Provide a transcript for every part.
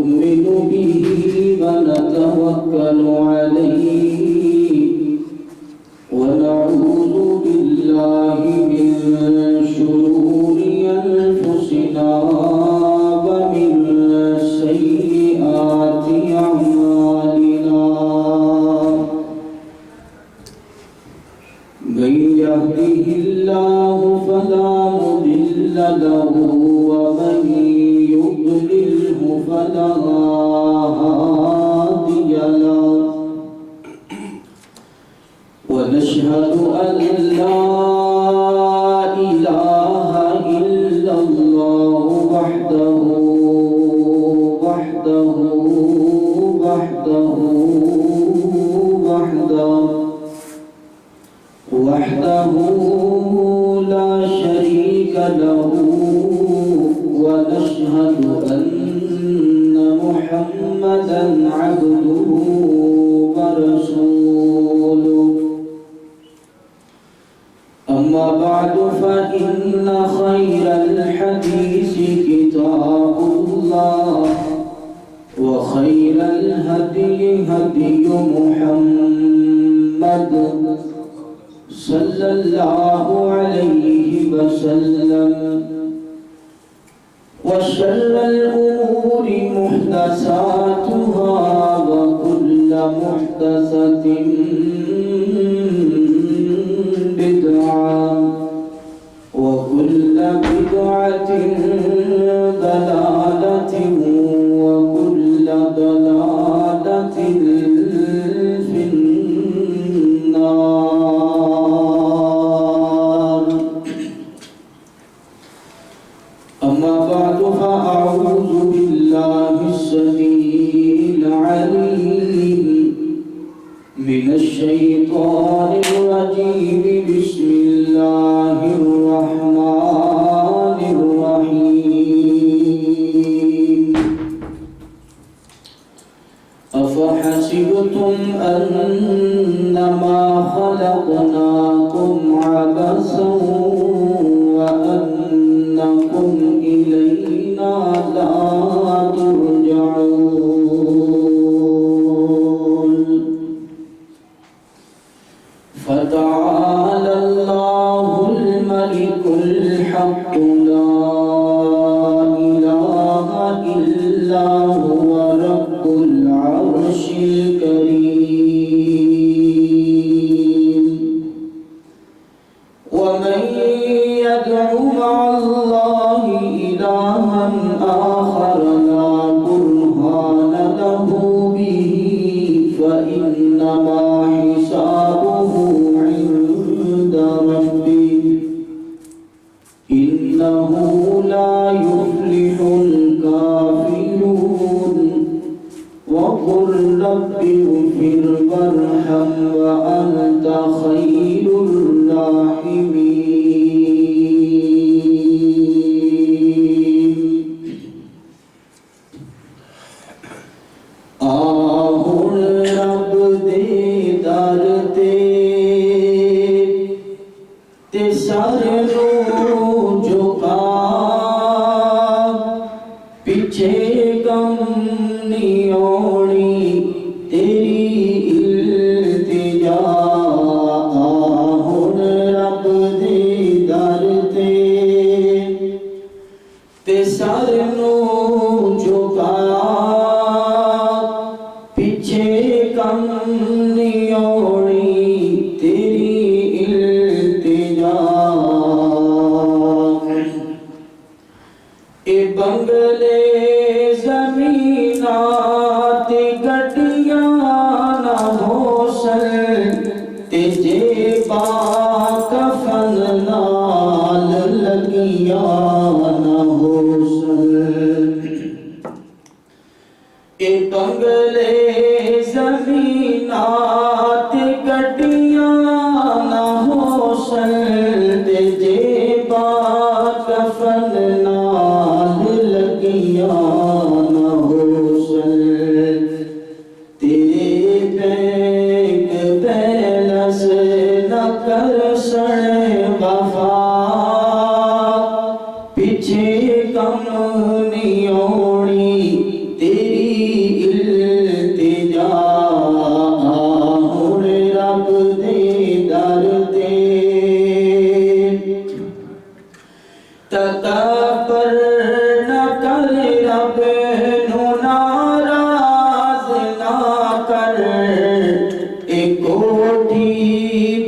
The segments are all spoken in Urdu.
نؤمن به ونتوكل عليه ونعوذ بالله من شرور أنفسنا ومن سيئات أعمالنا من يهده الله فلا مضل له ومن يضلله فلا هادي له ونشهد أن لا إله إلا الله وحده لا شريك له ونشهد أن محمدا عبده ورسوله أما بعد فإن خير الحديث كتاب الله وخير الهدي هدي محمد صلى الله عليه وسلم وشر الأمور محدثاتها وكل محدثة بدعة وكل بدعة ضلالة وكل ضلالة في النار. أما بعد فأعوذ بالله السميع العليم من الشيطان الرجيم. بسم الله الرحمن الرحيم. أفحسبتم أنما خلقناكم عبثا وأنكم إلينا لا ترجعون فتعالى الله الملك الحق لا إله إلا هو رب العرش الكريم. ومن يدع مع الله إلها آخر لا برهان له به فإنما حسابه عند ربه إنه لا يفلح الكافرون. وقل رب اغفر وارحم وأنت خير الراحمين. آہن رب دے در تے سر نو جھکا پیچھے غم نہیں آنی تیری التجا. آہن رب دے در تے سر نو جھکا پیچھے غم نہیں آنی تیری التجا. اے بنگلے زمینات گڈیاں نہ ہوسن تے جیبا کفن نال لگیاں نہ ہوسن. اے بنگلے زمینات گڈیاں نہ ہوسن تے جیبا کفن نال لگیاں نہ ہوسن. تیرے بینک بیلنس نہ کر سن وفا پیچھے کم نہیں آنی تیری التجا ہن رب دے در تے تکبر نہ کر رب نو ناراض نہ کر اے کوٹھی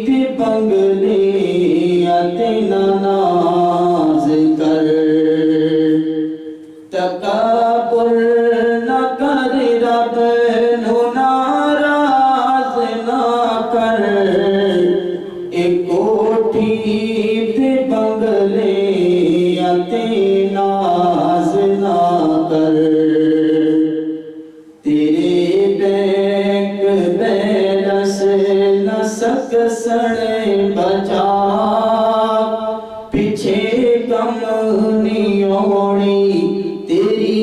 تے بنگلے تے نہ ناز کر تکبر نہ کر رب نو ناراض نہ کر اے کوٹھی تے بنگلے تے ناز نہ کر تیرے بینک بیلنس نہ سکسن بچا پیچھے کم نہیں ہونی تیری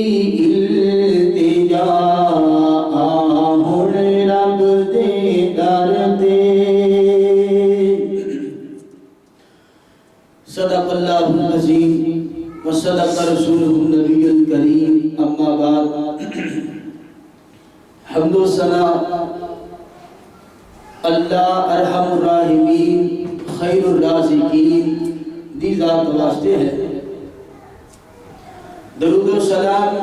التجا ہن رب دے در تے صدق اللہ العظیم وصدق رسولہ النبی الکریم اما بعد حمد و ثنا اللہ ارحم الراحمین خیر الرازقین دی ذات واسطے ہے درود و سلام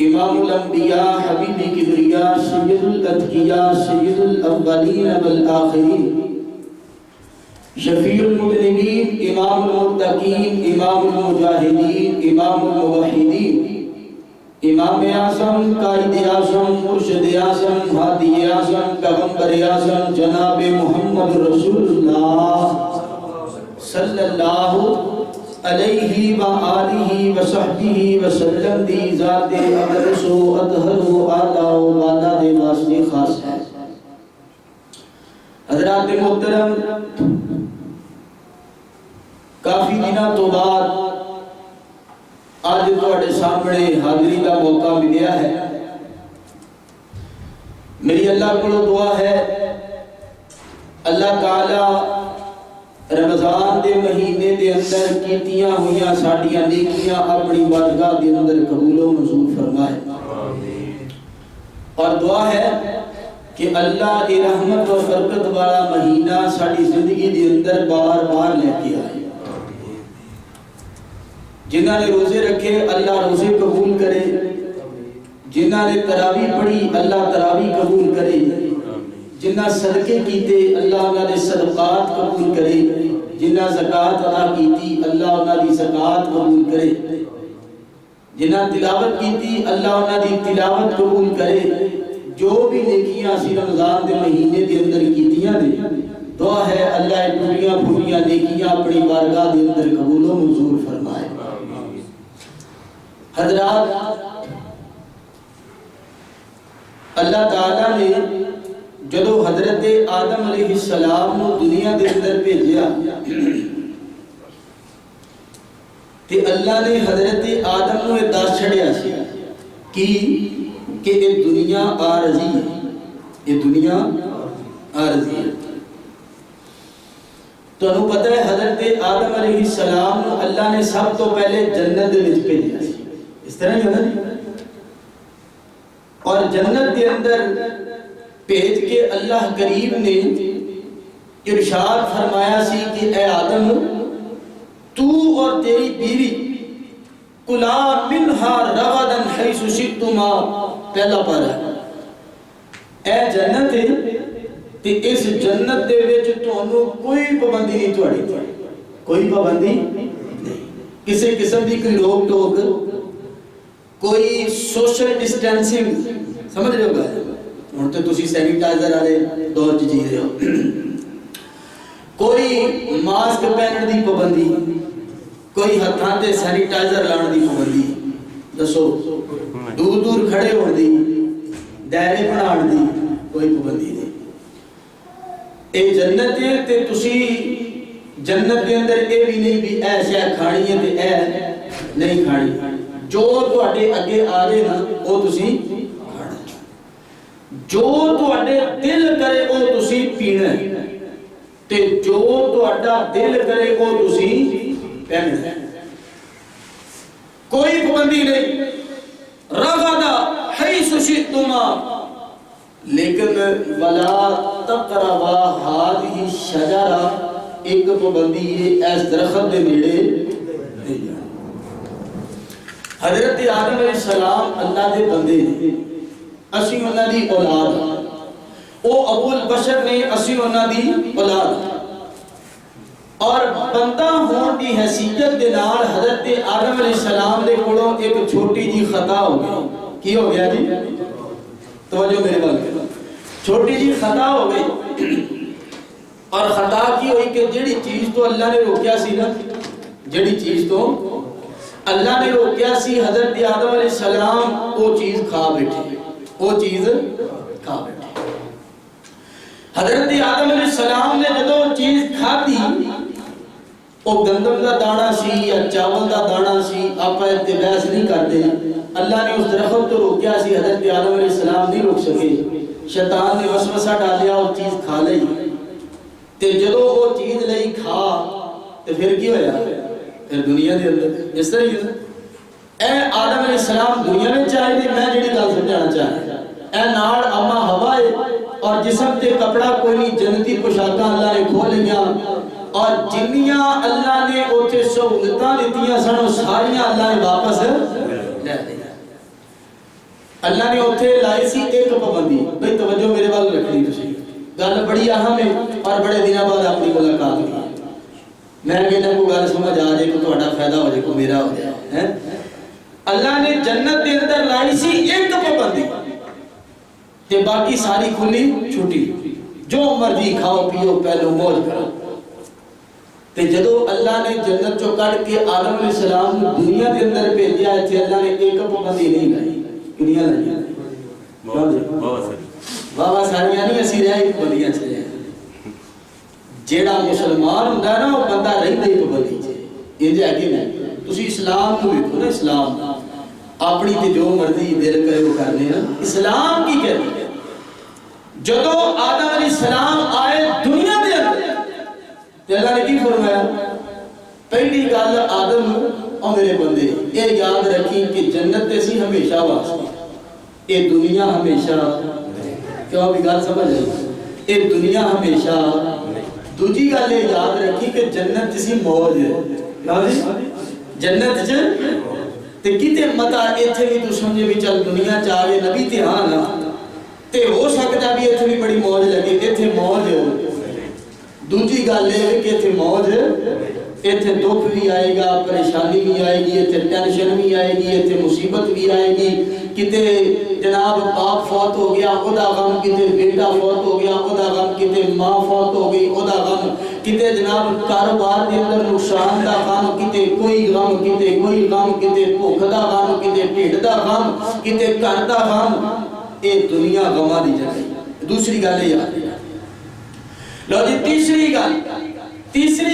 امام الانبیاء حبیب کبریا سید الاتقیاء سید الاولین والآخرین شفیع المذنبین امام المتقین امام المجاہدین امام الموحدین امام اعظم قائد اعظم مرشد اعظم ہادی اعظم پیغمبر اعظم جناب محمد رسول اللہ صلی اللہ علیہ وآلہ وصحبہ وسلم دی ذات اقدس و اطہر و اعلی و بالا دے واسطے خاص ہے حضرات محترم کافی دنوں تو بعد آج تواڈے سامنے حاضری کا موقع ملیا ہے میری اللہ کو دعا ہے اللہ تعالی رمضان دے مہینے دے اندر کیتیاں ہویاں ساڈیاں نیکیاں اپنی بارگاہ دے اندر قبول و منظور فرمائے اور دعا ہے کہ اللہ کی رحمت و برکت والا مہینہ ساڈی زندگی دے اندر بار بار لے کے آئے جنہاں نے روزے رکھے اللہ روزے قبول کرے جنہاں نے تراویح پڑھی اللہ تراویح قبول کرے جنہاں صدقے کیتے اللہ انہاں دے صدقات قبول کرے جنہاں زکوٰۃ ادا کیتی اللہ انہاں دی زکوٰۃ قبول کرے جنہاں تلاوت کیتی اللہ انہاں دی تلاوت قبول کرے جو بھی نیکیاں اسی رمضان دے مہینے دے اندر کیتیاں نے دعا ہے اللہ پوریاں پوریاں نیکیاں اپنی بارگاہ دے اندر قبول و منظور فرمائے حضرات اللہ تعالیٰ نے جدو حضرت آدم علیہ السلام نو دنیا دے اندر بھیجیا تے اللہ نے حضرت آدم نو دس چھڑیا سی کہ یہ دنیا عارضی ہے یہ دنیا عارضی ہے تو انہوں پتہ ہے حضرت آدم علیہ السلام نو اللہ نے سب تو پہلے جنت دے وچ بھیجیا سی اس طرح ہی ہونا نہیں اور جنت کے اندر بھیج کے اللہ کریم نے ارشاد فرمایا سی کہ اے آدم تو اور تیری بیوی کلا منہا رغدن حیث شئتما پہلا پارا اے جنت تے اس جنت دے وچ تانوں کوئی پابندی نہیں تواڈی کوئی پابندی نہیں کسی قسم دی کوئی روک ٹوک کوئی سوشل ڈسٹینسنگ سمجھ رہے ہو گا ہن تو تسی سینیٹائزر والے دور چ جی رہے ہو کوئی ماسک پہننے دی پابندی کوئی ہتھاں تے سینیٹائزر لانے دی پابندی دسو دور دور کھڑے ہونے دی دائرے بنانے دی کوئی پابندی نہیں اے جنت تے تسی جنت دے اندر اے بھی نہیں بھی اے شے کھانی ہے تے اے نہیں کھانی جو تواڈے اگے آ جائے نا وہ تسی کھانا جو تواڈے دل کرے وہ تسی پینا تے جو تواڈا دل کرے وہ تسی پہننا کوئی پابندی نہیں رغدا حیث شئتما لیکن ولا تقربا هذه الشجرہ ایک پابندی ہے اس درخت دے نیڑے نہیں جانا۔ حضرت آدم علیہ السلام اللہ دے بندے نے، اسی انہاں دی اولاد، او ابو البشر نے، اسی انہاں دی اولاد، اور بندہ ہون دی حیثیت دے نال حضرت آدم علیہ السلام دے کولوں ایک چھوٹی جی خطا ہو گئی۔ کی ہو گیا جی؟ توجہ میرے بال کے، چھوٹی جی خطا ہو گئی، اور خطا کی ہوئی کہ جڑی چیز تو اللہ نے روکیا سی نا، جڑی چیز تو اللہ نے روکیا سی، حضرت آدم علیہ السلام وہ چیز کھا بیٹھے، وہ چیز کھا بیٹھے۔ حضرت آدم علیہ السلام نے جدو چیز کھا دی، وہ گندم دا دانا سی یا چاول دا دانا سی، آپ ایتے بحث نہیں کرتے، اللہ نے اس درخت تو روکیا سی، حضرت آدم علیہ السلام نہیں روک سکے، شیطان نے وسوسہ ڈالیا، وہ چیز کھا لئی، تے جدو وہ چیز لئی کھا تے پھر کی ہویا؟ پھر دنیا دے اندر اس طرح ہی اے آدم علیہ السلام دنیا میں چاہے دے، میں جڑی گل سمجھانا چاہتا اے نال اما ہوا ہے، اور جسم تے کپڑا کوئی نہیں، جنتی پوشاکاں اللہ نے کھول لیاں، اور جنیاں اللہ نے اوتھے سہولتاں دتیاں سن ساریاں اللہ نے واپس لے لیا۔ اللہ نے اوتھے لائی سی ایک پابندی، بھئی توجہ میرے وال رکھنی تسی، گل بڑی اہم ہے اور بڑے دنوں بعد اپنی ملاقات ہوئی، میں کہتا ہوں گل سمجھ آ جائے کہ تہاڈا فائدہ ہو جائے، کو میرا ہو جائے۔ اللہ نے جنت دے اندر لائی سی ایک پابندی، تے باقی ساری کھلی چھوٹی، جو مرضی کھاؤ پیو پہلو موج کرو۔ تے جدو اللہ نے جنت چو کٹ کے آدم علیہ السلام دنیا دے اندر بھیجیا، ایتھے اللہ نے ایک پابندی نہیں لائی، کنیاں لائیاں؟ بابا ساریاں نہیں، اسی رہے ایک پابندیاں چلے ہیں۔ جیڑا مسلمان ہوندا ہے نا، وہ بندہ رہندا ہی پابندی چ، یہ جے اگے نہیں۔ تسی اسلام کو دیکھو نا، اسلام اپنی تے جو مرضی دل کرے وہ کرنے نا، اسلام کی کہتے ہیں جدو آدم علیہ السلام آئے دنیا دے اندر، تے اللہ نے کی فرمایا؟ پہلی گل آدم اور میرے بندے یہ یاد رکھی کہ جنت تے سی ہمیشہ واسطے، یہ دنیا ہمیشہ، کیوں بھی گل سمجھ رہی؟ یہ دنیا ہمیشہ، دوجی گل یہ یاد رکھی کہ جنت سی موج ہے، جنت چ تے کتے متا ایتھے بھی تو سمجھے بھی چل دنیا چاہ گئے نبی تے ہاں نا، تے ہو سکتا بھی ایتھے بھی بڑی موج لگے، ایتھے موج ہے۔ دوجی گل ہے کہ ایتھے موج ہے، ایتھے دکھ بھی آئے گا، پریشانی بھی آئے گی، ایتھے ٹینشن بھی آئے گی، ایتھے مصیبت بھی آئے گی، کتے جناب باپ فوت ہو گیا او دا غم، کتے بیٹا فوت ہو گیا او دا غم، کتے ماں فوت ہو گئی او دا غم، کتے جناب کاروبار دے اندر نقصان دا غم، کتے کوئی غم، کتے کوئی غم، کتے بھوک دا غم، کتے ڈھڈ دا غم، کتے گھر دا غم، اے دنیا غماں دی جگہ۔ دوسری گل یاد لو جی، تیسری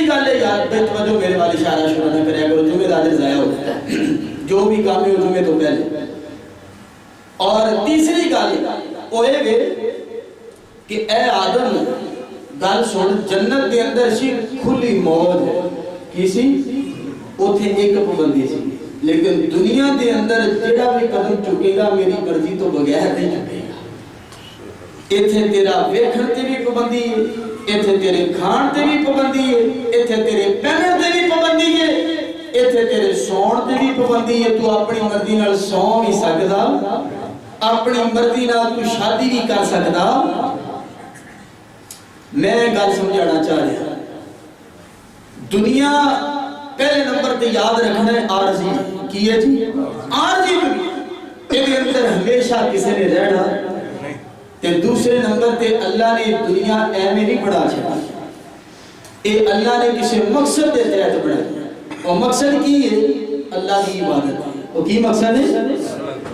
گل یاد، بے توجہ میرے والی اشارہ شروع نہ کریا کرو، جمعہ داجر ضائع ہو جاتا ہے، جو بھی کام ہے جمعہ تو پہلے۔ اور تیسری گل وہ یہ کہ اے آدم گل سن، جنت دے اندر سی کھلی موج ہے، کسی اوتھے ایک پابندی سی، لیکن دنیا دے اندر جڑا بھی قدم چکے گا میری مرضی تو بغیر نہیں چکے گا۔ ایتھے تیرا ویکھن تے بھی پابندی ہے، ایتھے تیرے کھان تے بھی پابندی ہے، ایتھے تیرے پہنن تے بھی پابندی ہے، ایتھے تیرے سون تے بھی پابندی ہے۔ تو اپنی مرضی نال سو بھی سکدا، اپنی مرضی نال تو شادی بھی کر سکدا۔ میں گل سمجھانا چاہ رہا، دنیا پہلے نمبر تے یاد رکھنا ہے عارضی، کی ہے جی؟ عارضی دنیا اندر ہمیشہ کسی نے رہنا، تے دوسرے نمبر تے اللہ نے دنیا ایویں نہیں بڑھا چھڑا، اے اللہ نے کسی مقصد دے تحت بڑھایا، اور مقصد کی ہے؟ اللہ کی عبادت ہے۔ وہ کی مقصد ہے؟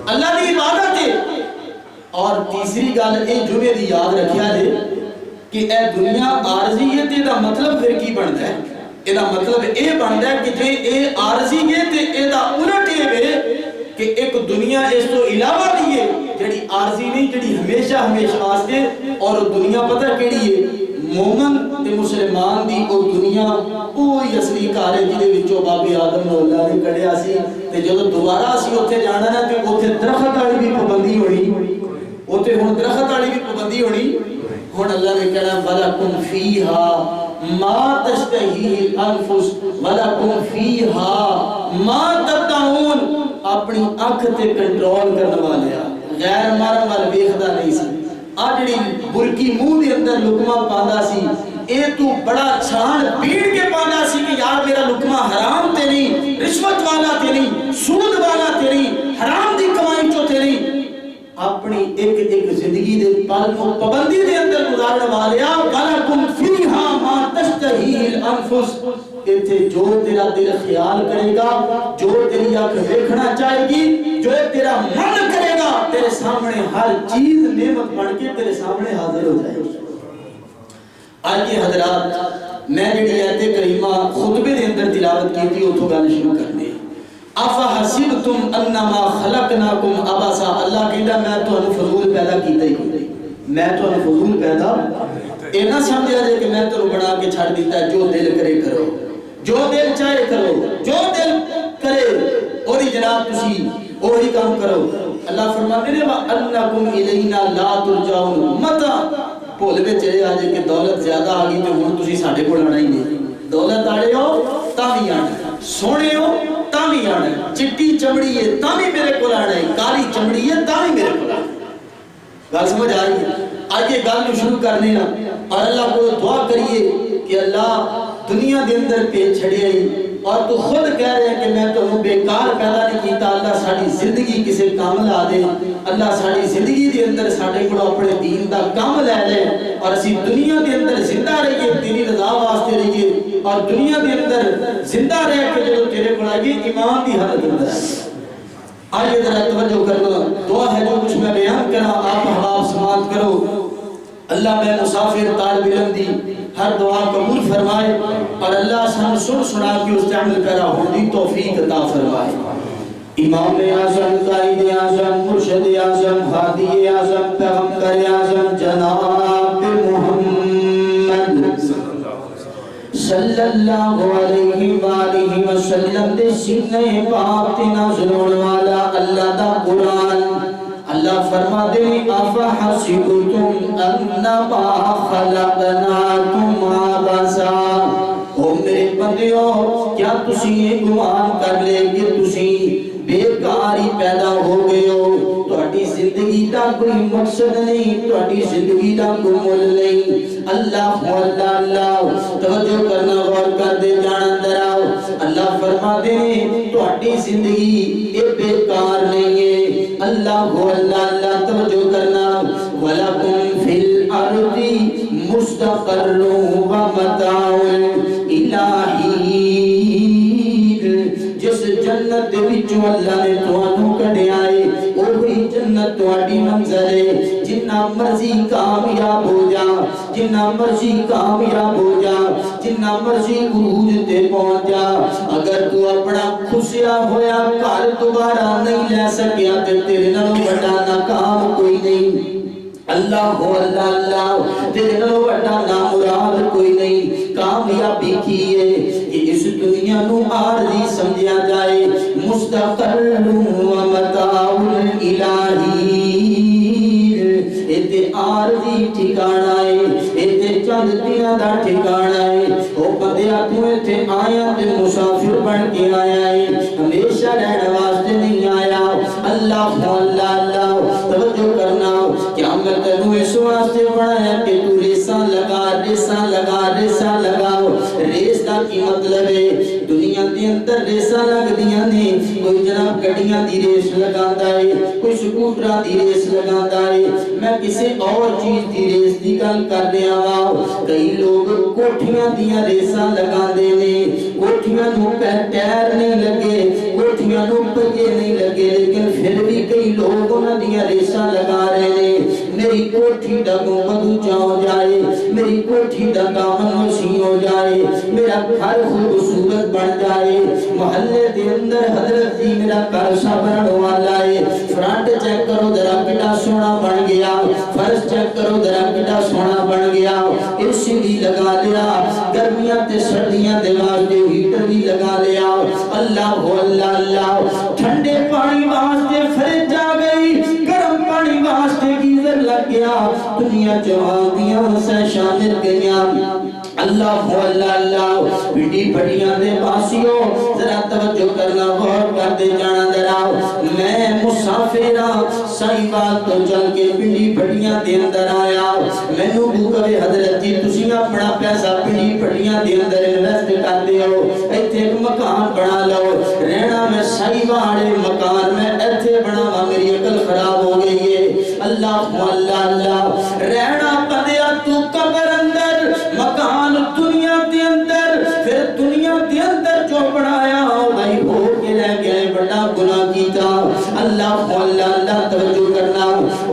اللہ کی عبادت ہے۔ اور تیسری گل اے جمعے دی یاد رکھیا جے کہ اے دنیا عارضی ہے، تے دا مطلب پھر کی بندا ہے؟ اے دا مطلب اے بندا ہے کہ جے اے عارضی ہے تے اے دا الٹ ہے کہ ایک دنیا اس تو علاوہ بھی ہے جڑی عارضی نہیں، جڑی ہمیشہ واسطے، اور دنیا پتہ کیڑی ہے؟ مومن تے مسلمان دی او دنیا اوہی اصلی گھر ہے جہدے وچوں بابے آدم نو اللہ نے کڈیا سی، تے جدوں دوبارہ اسی اوتھے جانا نا تے اوتھے درخت والی بھی پابندی ہونی ہوں درخت والی بھی پابندی ہونی ہن اللہ نے کہنا ولکم فیہا ما تشتہی الانفس ولکم فیہا ما تدعون اپنی اکھ تے کنٹرول کرنے والیا غیر مارن وال ویکھدا نہیں سی آ جڑی برکی منہ دے اندر لقمہ پاندا سی اے تو بڑا چھان پیڑ کے پاندا سی کہ یار میرا لقمہ حرام تے نہیں رشوت والا تے نہیں سود والا تے نہیں حرام دی کمائی چو تے نہیں اپنی ایک زندگی دے پل کو پابندی دے اندر گزارنے والیا ولکم فیہا ما تشتہی الانفس ایتھے جو تیرا دل خیال کرے گا جو تیری آنکھ دیکھنا چاہے گی جو تیرا من کرے گا تیرے سامنے ہر چیز نعمت بن کے تیرے سامنے حاضر ہو جائے گی آج یہ حضرات میں جڑی آیت کریمہ خطبے دے اندر تلاوت کی تھی اتھوں گل شروع کرنے افحسبتم انما خلقناکم عبثا اللہ کہتا میں تمہیں فضول پیدا کیتا ہی میں تمہیں فضول پیدا اے نہ سمجھا جائے کہ میں تمہیں بنا کے چھڑ دیتا ہے جو دل کرے کرو جو دل چاہے کرو جو دل کرے اور جناب تسی وہی کام کرو اللہ فرماتے ہیں وَأَنَّكُمْ إِلَيْنَا لَا تُرْجَعُونَ مَتَا بھول میں چلے آجے کہ دولت زیادہ آگئی تو ہوں تسی ساڑھے کو لڑائی نہیں دولت آڑے ہو تاہی آنے سونے ہو تاہی آنے چٹی چمڑی ہے تاہی میرے کو لانے کالی چمڑی ہے تاہی میرے کو لانے گل سمجھ آئی آج یہ گل شروع کرنے اور اللہ کو دعا کریے کہ اللہ دنیا دے اندر پہ چھڑے آئی اور تو خود کہہ رہے ہیں کہ میں تو بیکار پیدا نہیں کیتا اللہ ساڑھی زندگی کسے کام لا دے اللہ ساڑھی زندگی دے اندر ساڑھے کو اپنے دین دا کام لے لے اور اسی دنیا دے اندر زندہ رہیے تیری رضا واسطے رہیے اور دنیا دے اندر زندہ رہ کے جو تیرے کو لائیے ایمان دی حالت اندر ہے آئیے ذرا توجہ کرنا دعا ہے جو کچھ میں بیان کرنا آپ حواب سماعت کرو اللہ میں مسافر طالب علم دی ہر دعا قبول فرمائے اور اللہ سن سنا کے اس عمل کرا ہوندی توفیق عطا فرمائے امام اعظم قائد اعظم مرشد اعظم ہادی اعظم پیغمبر اعظم جناب محمد صلی اللہ علیہ وآلہ وسلم دے سینے پاک تے نازل ہونے والا اللہ دا قرآن اللہ فرما دے افحسبتم انما خلقناکم عبثا او میرے بندیوں کیا تسی یہ گمان کر لے کہ تسی بیکاری پیدا ہو گئے ہو تہاڈی زندگی دا کوئی مقصد نہیں تہاڈی زندگی دا کوئی مول نہیں اللہ اللہ توجہ کرنا غور کر دے جان اندر آؤ اللہ فرما دے تہاڈی زندگی اے بیکار نہیں ہے اللہ اللہ توجہ کرنا وَلَكُمْ فِي الْأَرْضِ مُسْتَقَرٌّ وَمَتَاعٌ إِلَىٰ حِينٍ جس جنت وچوں اللہ نے تانوں کڈیا ہے وہی جنت تہاڈی منزل ہے جنہ مرضی کامیاب ہو جا جنہ مرضی کامیاب ہو جا جنہ مرضی عروج تے پہنچ جا اگر تو اپنا خسیا ہویا گھر دوبارہ نہیں لے سکیا تے تیرے نالوں بڑا ناکام کوئی نہیں اللہ اللہ تیرے نالوں بڑا نامراد کوئی نہیں کامیابی کی ہے کہ اس دنیا نو عارضی سمجھا جائے مستقر و متاع الہی ایتے عارضی ٹھکانہ ہے ایتے چند دیاں دا ٹھکانہ ہے او بندیا تو ایتے آیا تے مسافر بن کے آیا ہے ہمیشہ رہنے واسطے نہیں آیا اللہ اللہ توجہ کرنا کیا میں تنو اس واسطے بنایا کہ تو ریساں لگا ریس دا کی مطلب ہے دنیا دے اندر ریساں لگ دیاں نے کوئی جناب گڑیاں دی ریس لگاندا ہے کوئی سکوٹراں دی ریس لگاندا ہے میں کسی اور چیز دی ریس دی گل کر رہا ہاں کئی لوگ کوٹھیاں دیاں ریساں لگاندے نے کوٹھیاں نو ٹائر نہیں لگے کوٹھیاں نو پہیے نہیں لگے لیکن پھر بھی کئی لوگ انہاں دیاں ریساں لگا رہے نے میری کوٹھی دا گنبد اونچا ہو جائے میری کوٹھی دا دامن وسیع ہو جائے میرا گھر خوبصورت بن جائے محلے دے اندر حضرت جی میرا گھر سبرن والا ہے فرنٹ چیک کرو ذرا کتنا سونا بن گیا فرش چیک کرو ذرا کتنا سونا بن گیا اے سی بھی لگا لیا گرمیاں تے سردیاں دے واسطے ہیٹر بھی لگا لیا اللہ ٹھنڈے پانی واسطے فریج آ گئی گرم پانی واسطے گیزر لگا لگ گیا دنیا جہاں سے شامل گیا اللہ اللہ اللہ بڑی بڑیاں دے پاسیو ذرا توجہ کرنا غور کرتے جانا ذرا میں مسافراں سائیوال تو چل کے بڑی بڑیاں دے اندر آیا مینوں بھوکے حضرت جی تسی اپنا پیسہ بڑی بڑیاں دے اندر انویسٹ کرتے ہو ایتھے ایک مکان بنا لو رہنا میں سائیوال مکان میں ایتھے بناواں میری عقل خراب ہو گئی ہے اللہ اللہ اللہ رہنا بندیا تو قبر اندر مکان دنیا دے اندر پھر دنیا دے اندر جو بنایا بھائی ہو کے رہ گئے بڑا گناہ کیتا اللہ اللہ اللہ توجہ کرنا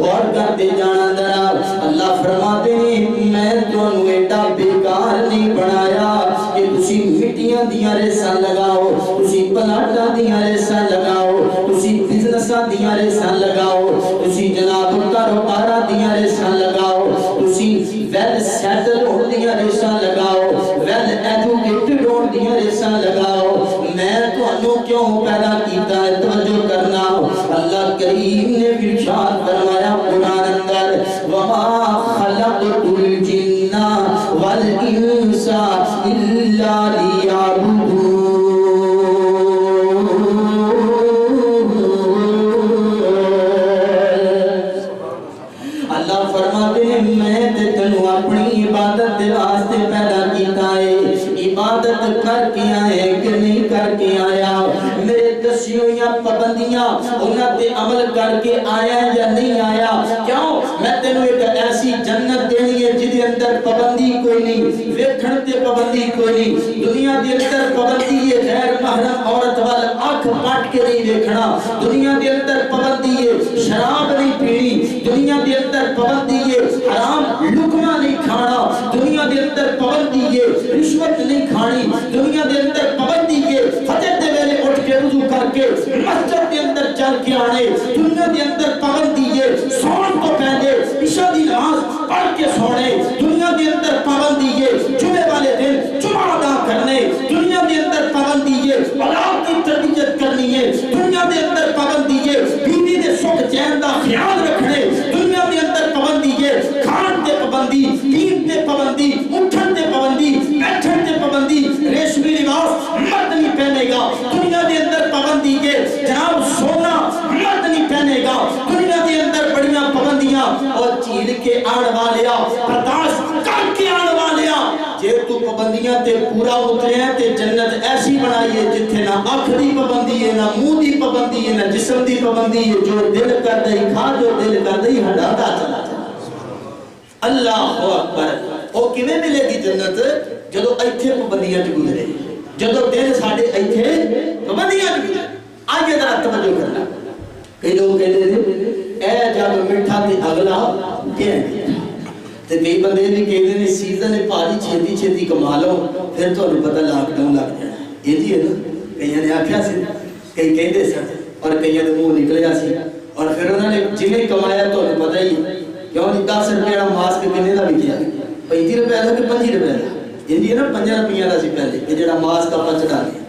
اور کرتے جانا ذرا اللہ فرماتے ہیں میں تانوں ایڈا بیکار نہیں بنایا کہ تسی مٹیاں دیاں ریساں لگاؤ تسی پلاٹاں دیاں ریساں لگاؤ تسی بزنساں دیاں ریساں لگاؤ تسی جناب کاروباراں دیاں ریساں لگاؤ تسی ویل سیٹل ہون دیاں ریساں لگاؤ ویل ایجوکیٹڈ ہون دیاں ریساں لگاؤ میں تانوں کیوں پیدا کیتا ہے توجہ کرنا اللہ کریم نے ارشاد فرمایا قرآن اندر وما خلقت الجن والانس الا لیعبدون اللہ فرماتے ہیں میں تے تینوں اپنی عبادت دے واسطے پیدا کیتا ہے عبادت کر کے آئے کہ نہیں کر کے آیا میرے دسیوں یا پابندیاں انہاں تے عمل کر کے آیا یا نہیں آیا کیوں میں تینوں ایک ایسی جنت دینی ہے جدے اندر پابندی کوئی نہیں ویکھن تے پابندی کوئی نہیں دنیا دے اندر پابندی ہے غیر محرم عورت وال اکھ پٹ کے نہیں دیکھنا دنیا دے اندر پابندی ہے شراب نہیں پینی دنیا دے اندر پابندی ہے حرام لقمہ نہیں کھانا دنیا دے اندر پابندی ہے رشوت نہیں کھانی دنیا دے اندر پابندی ہے فجر دے ویلے اٹھ کے وضو کر کے مسجد دے اندر چل کے آنے دنیا دے اندر پابندی ہے سون تو پہلے عشاء دی نماز پڑھ کے سونے دنیا دے اندر پابندی ہے جمعے والے دن جمعہ ادا کرنے دنیا دے اندر پابندی ہے اولاد کی تربیت کرنی ہے دنیا دے اندر پابندی ہے بیوی دے سکھ چین دا خیال رکھنے دنیا دے اندر پابندی ہے کھان تے پابندی نیند تے پابندی اٹھن تے پابندی بیٹھن تے پابندی ریشمی لباس مرد نہیں پہنے گا دنیا دے اندر پابندی ہے جناب سونا مرد نہیں پہنے گا دنیا دے اندر بڑیاں پابندیاں اور چیل کے آن والیا برداشت کر کے آن والیا جے تو پابندیاں تے پورا اترے ہیں تے جنت ایسی بنائی ہے جتھے نہ آنکھ دی پابندی ہے نہ منہ دی پابندی ہے نہ جسم دی پابندی ہے جو دل کر دئی کھا جو دل کر دئی ہٹاتا چلا جائے اللہ اکبر او کیویں ملے گی جنت جدو ایتھے پابندیاں چ گزرے جدو دل ساڈے ایتھے پابندیاں چ گزرے آگے ذرا توجہ کرنا کئی لوگ کہتے ہیں اے جب میٹھا تے اگلا گیا تے کئی بندے بھی کہتے ہیں سیزن ہے پاری چھتی چھتی کما لو پھر تانوں پتہ لاک ڈاؤن لگ جانا یہ جی ہے نا کئیاں نے آکھیا سی کئی کہندے سن اور کئیاں دے منہ نکلیا سی اور پھر انہوں نے جنہیں کمایا تانوں پتہ ہی کیوں نہیں 10 روپے دا ماسک کنے دا وکیا 35 روپے دا کہ 25 روپے دا یہ نا 5 روپیہ دا سی پہلے یہ جڑا ماسک اپا چڑھا لیا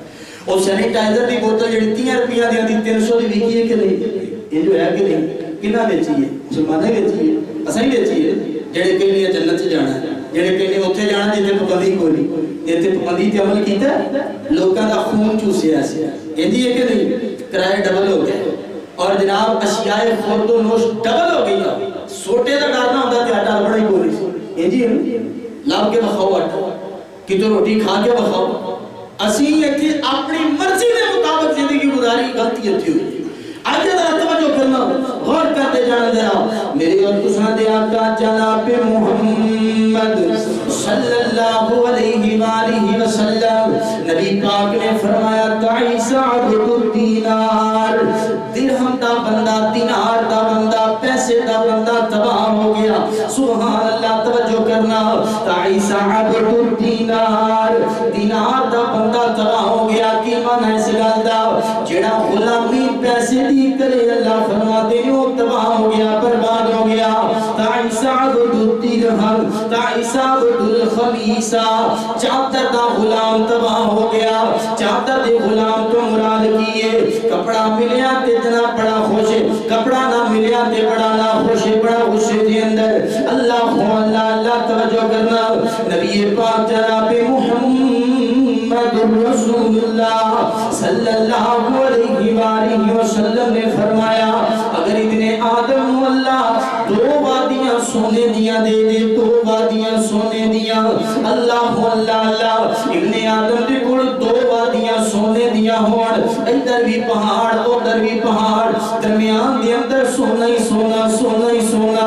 اور سینیٹائزر دی بوتل جڑی 30 روپیہ دی آندی 300 دی وکی ہے کہ نہیں یہ جو ہے کہ نہیں کنا بیچی ہے مسلمانیں بیچی ہے اساں ہی بیچی ہے جڑے کہنے جنت چ جانا ہے جڑے کہنے اوتھے جانا جتھے پابندی کوئی نہیں ایتھے پابندی تے عمل کیتا لوکاں دا خون چوسیا سی ایندی ہے کہ نہیں کرایہ ڈبل ہو گیا اور جناب اشیاء خورد و نوش ڈبل ہو گئی سوٹے دا ڈر نہ ہوندا تے آٹا بڑا ہی کوئی نہیں ایندی ہے لاو کے بخاؤ آٹا کتوں روٹی کھا کے بخاؤ اسی ایتھے اپنی مرضی دے مطابق زندگی گزاری غلطی ہوئی ہے آگے ذرا توجہ کرنا غور کرتے جانا ذرا میرے اور تساں دے آقا جناب محمد صلی اللہ علیہ وآلہ وسلم نبی پاک نے فرمایا تعیس عبد الدینار درہم دا بندہ دینار دا بندہ پیسے دا بندہ تباہ ہو گیا سبحان اللہ توجہ کرنا تعیس عبد الدینار دینار دا بندہ تباہ ہو گیا کی معنی اس گل دا جڑا غلامی پیسے دی کرے اللہ فرماتے ہیں وہ تباہ ہو گیا برباد ہو گیا تعیس عبد الدرہم تعیس عبد الخمیسہ چادر دا غلام تباہ ہو گیا چادر دے غلام تو مراد کیے کپڑا ملیا تے جنا بڑا خوش کپڑا نہ ملیا تے بڑا نہ خوش بڑا غصے دے اندر کرنا نبی پاک جناب محمد رسول اللہ صلی اللہ علیہ وآلہ وسلم نے فرمایا اگر ابن آدم اللہ دو وادیاں سونے دیاں دے دے دو وادیاں سونے دیاں اللہ اللہ ابن آدم دے کول دو وادیاں سونے دیاں ہون ادھر بھی پہاڑ ادھر بھی پہاڑ درمیان دے اندر سونا ہی سونا سونا ہی سونا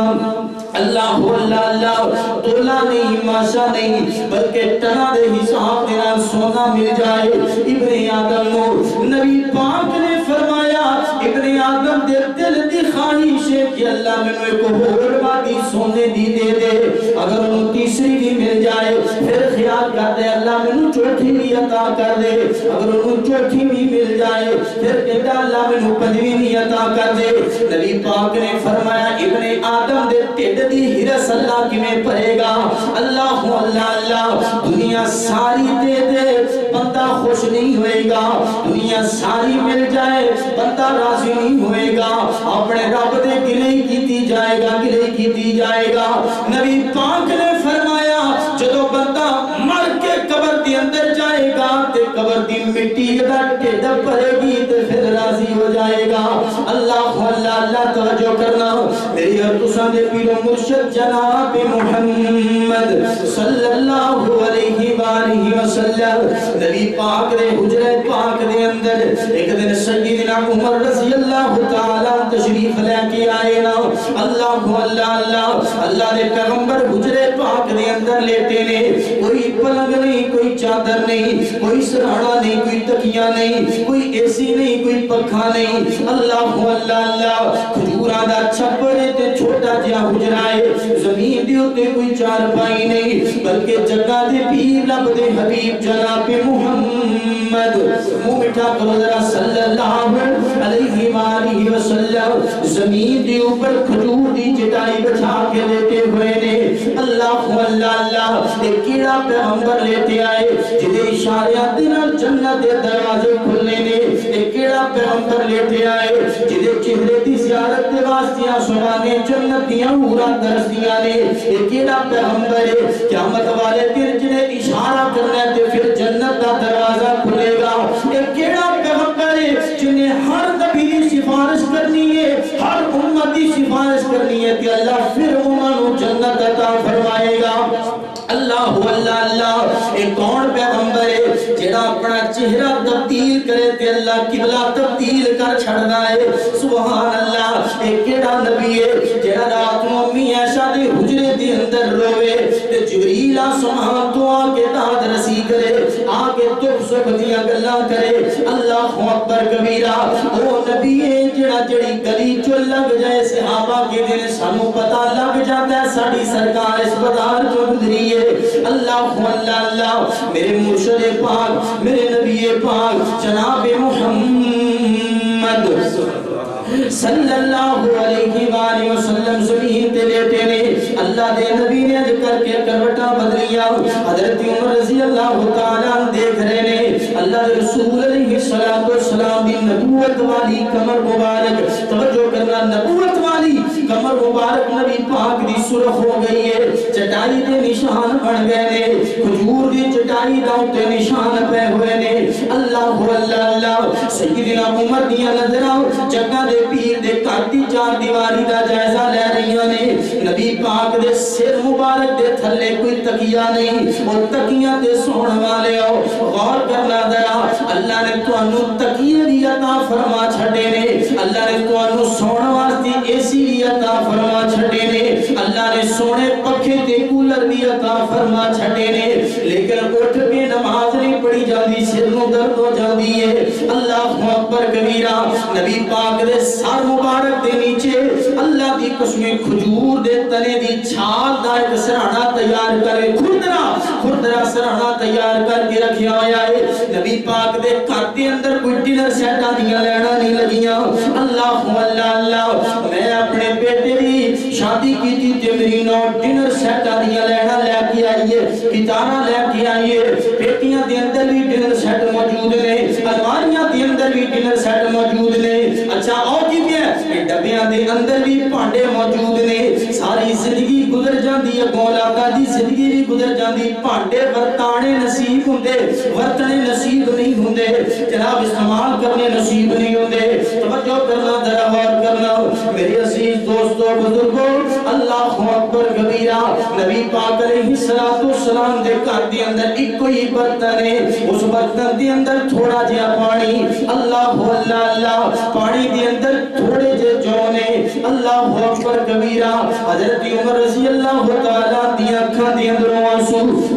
اللہ اللہ تولا نہیں ماشا نہیں بلکہ ٹنا دے حساب دینا سونا مل جائے ابن آدم نو نبی پاک نے فرمایا ابن آدم دے دل دی خواہش ہے کہ اللہ میں ایک اور وادی سونے دی دے دے اگر انہوں تیسری بھی مل جائے پھر خیال کر دے اللہ میں چوتھی بھی عطا کر دے اگر انہوں چوتھی بھی مل جائے پھر کہتا اللہ میں پنجویں بھی عطا کر دے نبی پاک نے فرمایا ابن آدم دے ٹھڈ دی ہرس اللہ کی میں پڑے گا اللہ اللہ دنیا ساری دے دے بندہ خوش نہیں ہوئے گا دنیا ساری مل جائے بندہ راضی نہیں ہوئے گا اپنے رب دے گلے کیتی جائے گا گلے کیتی جائے گا نبی پاک نے فرمایا جدو بندہ مر کے قبر دی اندر جائے گا تے قبر دی مٹی دا ٹھڈ بھرے گی تے پھر راضی ہو جائے گا اللہ اللہ توجہ کرنا میری اور تساں دے پیر و مرشد جناب محمد صلی اللہ علیہ وآلہ وسلم نبی پاک دے حجرہ پاک دے اندر ایک دن سیدنا عمر رضی اللہ تعالیٰ تشریف لے کے آئے نا اللہ دے پیغمبر حجرہ پاک دے اندر لیتے نے کوئی پلنگ نہیں کوئی چادر نہیں کوئی سرہانا نہیں کوئی تکیہ نہیں کوئی اے سی نہیں کوئی پکھا نہیں اللہ کھجوراں دا چھپر تے چھوٹا جہا حجرہ ہے زمین دے اوتے کوئی چارپائی نہیں بلکہ جگہ دے پیر رب دے حبیب جناب محمد منہ مٹھا کرو ذرا صلی اللہ علیہ وآلہ وسلم زمین دے اوپر کھجور دی چٹائی بچھا کے لیتے ہوئے نے اللہ ایک کیڑا پیغمبر لیتے آئے جدے اشاریات دن جنت دے دروازے کھلنے نے ایک کیڑا پیغمبر لیتے آئے جدے چہرے دی زیارت دے واسطیاں سنانے جنت دیاں ہورا درس دیاں نے ایک کیڑا پیغمبر ہے قیامت والے دن جنہیں اشارہ کرنا ہے پھر جنت دا دروازہ کھلے گا ایک کیڑا پیغمبر ہے جنہیں ہر نبی دی سفارش کرنی ہے ہر امت دی سفارش کرنی ہے کہ اللہ پھر امانو جنت عطا فرمائے گا اللہ ایک کون پیغمبر ہے جڑا اپنا چہرہ تبدیل کرے تے اللہ قبلہ تبدیل کر چھڑنا ہے سبحان اللہ ایک کیڑا نبی ہے جڑا رات نو امی عائشہ دے حجرے دے اندر روے تے جبریل آسمان تو آ کے داد رسی کرے آ کے دکھ سکھ دیاں گلاں کرے اللہ اکبر کبیرہ او نبی ہے جڑا جڑی گلی چ لگ جائے صحابہ کے دل سانو پتہ لگ جاتا ہے ساڈی سرکار اسپتال چ گزری ہے اللہ میرے مرشد پاک میرے نبی پاک جناب محمد صلی اللہ علیہ وآلہ وسلم زمین تے لیٹے نے اللہ دے نبی نے اج کر کے کروٹا بدلیا حضرت عمر رضی اللہ تعالیٰ دیکھ رہے نے اللہ دے رسول علیہ السلام دی نبوت والی کمر مبارک توجہ کرنا نبوت والی کمر مبارک نبی پاک دی سرخ ہو گئی ہے چٹائی دے نشان بن گئے نے کھجور دی چٹائی دے نشان پہ ہوئے نے اللہ سیدنا عمر دیاں نظراں جگہ دے پیر دے کاٹی چار دیواری دا جائزہ لے رہیاں نے نبی پاک دے سر مبارک دے تھلے کوئی تکیہ نہیں اور تکیہ دے سون والے ہو غور کرنا ذرا اللہ نے تانوں تکیہ دی عطا فرما چھڈے نے اللہ نے تانوں سون واسطے اے سی دی عطا فرما چھڈے نے اللہ نے سونے پکھے تے کولر دی عطا فرما چھڈے نے لیکن اٹھ کے نماز نہیں پڑھی جاندی سر نو درد ہو جاندی ہے اللہ اکبر کبیرہ نبی پاک دے سر مبارک دے نیچے اللہ دی قسم کھجور دے تنے دی چھال دا ایک سرہانا تیار کرے کھردرا سرہانا تیار کر کے رکھیا ہویا ہے نبی پاک دے گھر دے اندر کوئی ڈنر سیٹاں دیاں لینا نہیں لگیاں اللہ میں اپنے بیٹے دی شادی کی تھی تے میری نو ڈنر سیٹاں دیاں لینا لے کے آئیے گٹاراں لے کے آئیے پیٹیاں دے اندر بھی ڈنر سیٹ موجود نے الماریاں دے اندر بھی ڈنر سیٹ موجود نے اچھا اور کی ہے ڈبیاں دے اندر بھی پانڈے موجود نے ساری زندگی گزر جاندی جاندی اگوں لاکا دی زندگی بھی گزر جاندی پانڈے ورتانے نصیب ہوندے ورتنے نصیب نہیں ہوندے جناب استعمال کرنے نصیب نہیں ہوندے توجہ کرنا ذرا غور کرنا میرے عزیز دوستو بزرگو اللہ اکبر کبیرہ نبی پاک علیہ السلام دے گھر دے اندر ایک کوئی برتن ہے اس برتن دے اندر تھوڑا جہا پانی اللہ اللہ اللہ پانی دے اندر تھوڑے جے جونے اللہ اکبر کبیرہ حضرت عمر رضی اللہ تعالیٰ دیا اکھاں دے اندر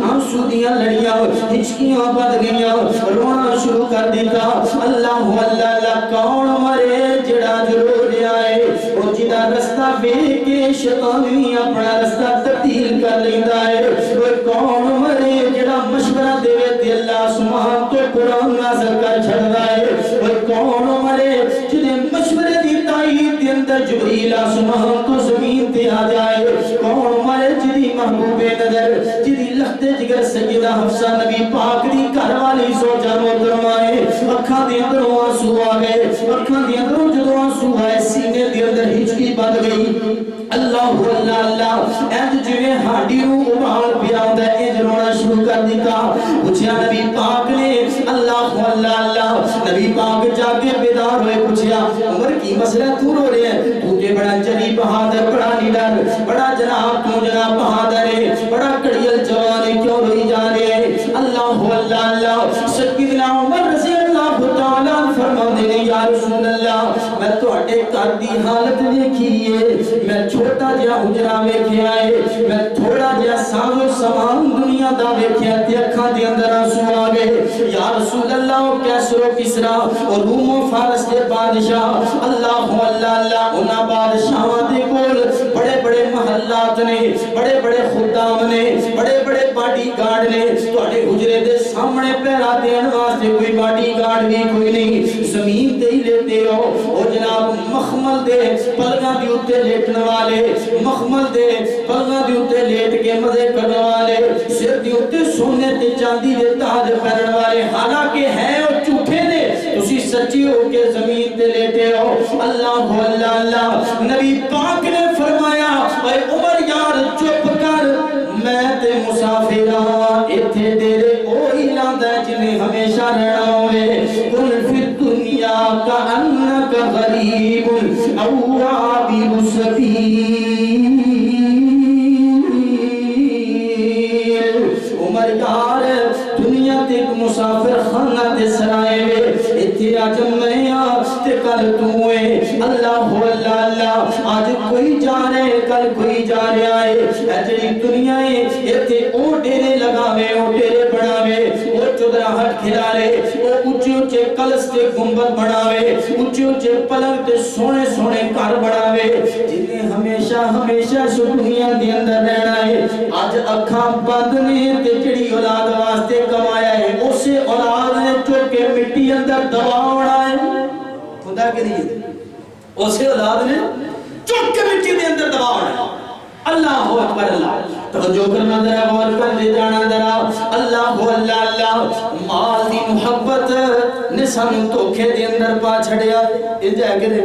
آنسو دیا لڑیاں ہچکیاں بد گئیاں رونا شروع کر دیتا اللہ اللہ اللہ کون مرے جڑا ضرور آئے وہ جدا رستہ بے کے شیطان بھی اپنا رستہ تبدیل کر لیندہ ہے وہ کون مرے جڑا مشورہ دے تے اللہ سبحان تو قرآن نازل کر چھڑ رہا ہے وہ کون مرے جنہیں مشورے دی تائید دے اندر جبریل سبحان تو زمین تے آ جائے کون مرے جدی محبوب نظر جدی لخت جگر سیدہ حفصہ نبی پاک دی گھر والی سوچا محترمائے اکھاں دے اندروں آنسو آ گئے اکھاں دے اندروں جدوں آنسو آئے سینے دے اندر ہچکی بد گئی اللہ اللہ اللہ ایج جوے ہاڈی رو ابال پیاؤں ہے ایج رونا شروع کر دیتا پوچھیا نبی پاک نے اللہ اللہ اللہ نبی پاک جا کے بیدار ہوئے پوچھیا عمر کی مسئلہ تو رو رہے ہیں تو جے بڑا جلی بہادر بڑا نیڈر بڑا جناب تو جناب بہادر ہے بڑا کڑیل جوان ہے کیوں روئی جا رہے ہیں اللہ اللہ اللہ سیدنا عمر رضی اللہ تعالیٰ فرما دینے یا رسول اللہ میں تو اٹے کر دی حالت دیکھئے میں چھوٹا جا حجرہ ویکھے آئے میں تھوڑا جا ساز و سامان دنیا دا ویکھے آتے اکھاں دے اندر آنسو آگے یا رسول اللہ کیسر و کسرا اور روم و فارس دے بادشاہ اللہ اللہ اللہ انہا بادشاہ دے کول بڑے بڑے محلات نے بڑے بڑے خدام نے بڑے بڑے باڈی گارڈ نے تو اٹے حجرے دے سامنے پیرا دین واسطے کوئی باڈی گارڈ بھی کوئی نہیں زمین تے ہی لیتے ہو اور جناب مخمل دے پلگاں دی اتے لیٹن والے مخمل دے پلگاں دی اتے لیٹ کے مزے کرنے والے سر دی اتے سونے تے چاندی دے تاج پہنن والے حالانکہ ہیں اور جھوٹے نے تسی سچی ہو کے زمین تے لیٹے ہو اللہ اللہ اللہ نبی پاک نے فرمایا اے عمر یار چپ کر میں تے مسافراں ایتھے دیرے اوہی لاندہ جنہیں ہمیشہ رہنا ہوئے کن فی الدنیا کا انکا غریب او عابر سبیل عمر یار دنیا تے ایک مسافر خانہ تے سرائے وے اتھے آج میں آستے کل توئے اللہ اللہ اللہ آج کوئی جا رہے کل کوئی جا رہے آئے ایجری دنیا اتھے او ڈیرے لگاوے او ڈیرے بڑھاوے او چودرہ ہٹ کھلارے او اچھے اچھے کلس تے گنبت بڑھاوے اچھے اچھے پلنگ تے سونے سونے کار بڑھاوے جنہیں ہمیشہ ہمیشہ سو دنیا دے اندر رہنا ہے آج اکھاں بند نے تے جڑی اولاد واسطے کمایا ہے اسے اولاد نے جو کہ مٹی اندر دباؤڑا ہے خدا کے لیے اسے اولاد نے چک کے مٹی دے اندر دباؤڑا ہے اللہ اکبر اللہ توجہ کرنا ذرا غور کر لے جانا ذرا اللہ اللہ اللہ مال دی محبت نے سانو دھوکے دے اندر پا چھڑیا اے جا کے دے